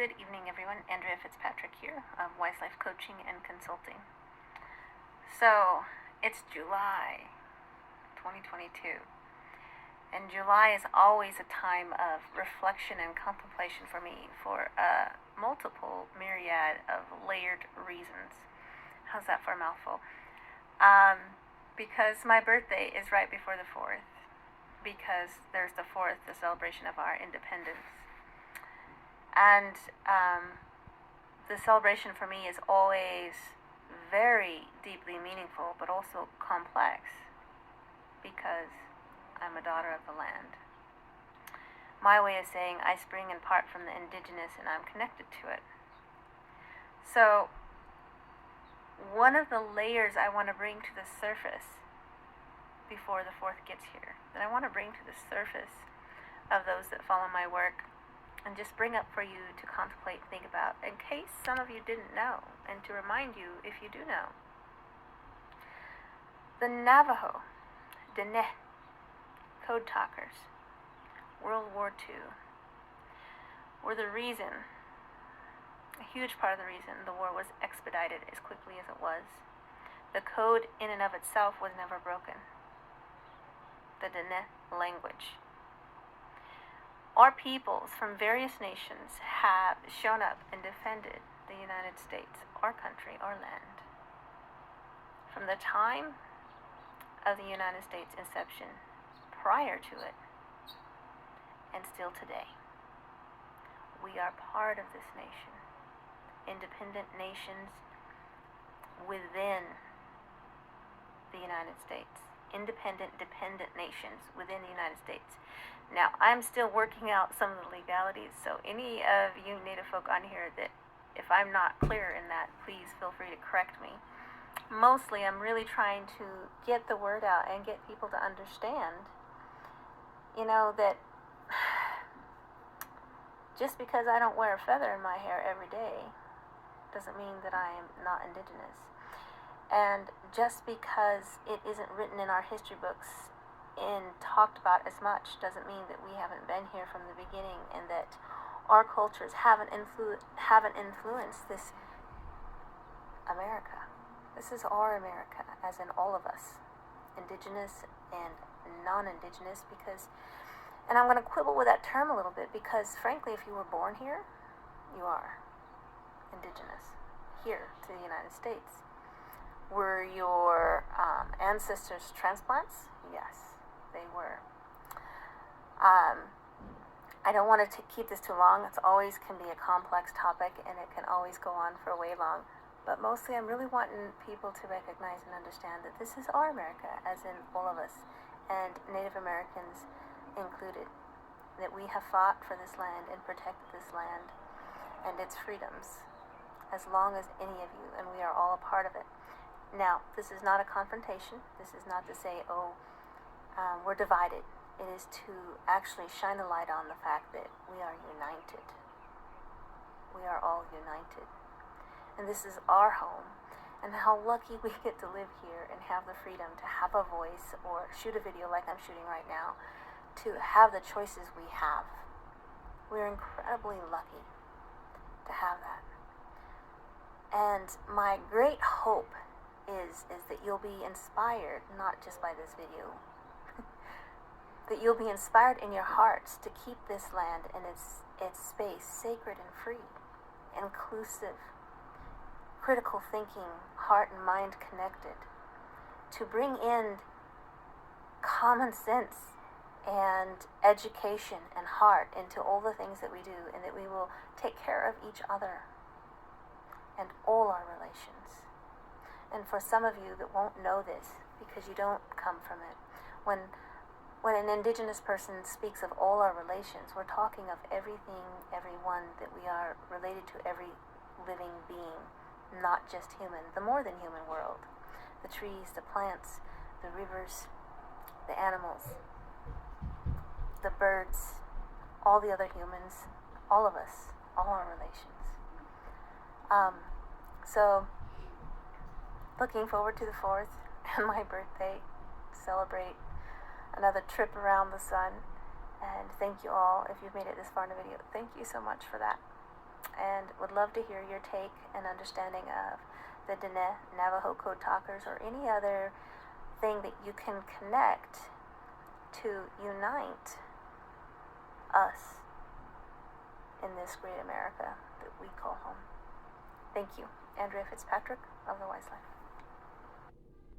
Good evening, everyone. Andrea Fitzpatrick here of Wise Life Coaching and Consulting. So, it's July 2022, and July is always a time of reflection and contemplation for me for a multiple myriad of layered reasons. How's that for a mouthful? Because my birthday is right before the 4th, because there's the 4th, the celebration of our independence. And the celebration for me is always very deeply meaningful, but also complex, because I'm a daughter of the land. My way of saying I spring in part from the indigenous and I'm connected to it. So, one of the layers I want to bring to the surface before the 4th gets here, that I want to bring to the surface of those that follow my work, and just bring up for you to contemplate, think about, in case some of you didn't know, and to remind you if you do know. The Navajo, Diné, code talkers, World War II, were the reason, a huge part of the reason the war was expedited as quickly as it was. The code in and of itself was never broken. The Diné language. Our peoples from various nations have shown up and defended the United States, our country, our land. From the time of the United States inception, prior to it, and still today. We are part of this nation. Independent nations within the United States. Independent, dependent nations within the United States. Now, I'm still working out some of the legalities, so any of you Native folk on here that, if I'm not clear in that, please feel free to correct me. Mostly, I'm really trying to get the word out and get people to understand, that just because I don't wear a feather in my hair every day doesn't mean that I am not indigenous. And just because it isn't written in our history books and talked about as much doesn't mean that we haven't been here from the beginning, and that our cultures haven't influenced this America. This is our America, as in all of us, indigenous and non-indigenous, and I'm going to quibble with that term a little bit, because frankly, if you were born here, you are indigenous here to the United States. Were your ancestors transplants? Yes, they were. I don't want to keep this too long. It always can be a complex topic, and it can always go on for way long. But mostly, I'm really wanting people to recognize and understand that this is our America, as in all of us, and Native Americans included. That we have fought for this land and protected this land and its freedoms, as long as any of you, and we are all a part of it. Now, this is not a confrontation. This is not to say, we're divided. It is to actually shine a light on the fact that we are united. We are all united. And this is our home. And how lucky we get to live here and have the freedom to have a voice, or shoot a video like I'm shooting right now, to have the choices we have. We're incredibly lucky to have that. And my great hope is that you'll be inspired, not just by this video, that you'll be inspired in your hearts to keep this land and its space sacred and free, inclusive, critical thinking, heart and mind connected, to bring in common sense and education and heart into all the things that we do, and that we will take care of each other and all our relations. And for some of you that won't know this, because you don't come from it, when an indigenous person speaks of all our relations, we're talking of everything, everyone that we are related to, every living being, not just human, the more than human world. The trees, the plants, the rivers, the animals, the birds, all the other humans, all of us, all our relations. So, looking forward to the 4th and my birthday, celebrate another trip around the sun, and thank you all. If you've made it this far in the video, thank you so much for that. and would love to hear your take and understanding of the Diné Navajo Code Talkers, or any other thing that you can connect to unite us in this great America that we call home. Thank you. Andrea Fitzpatrick of The Wise Life.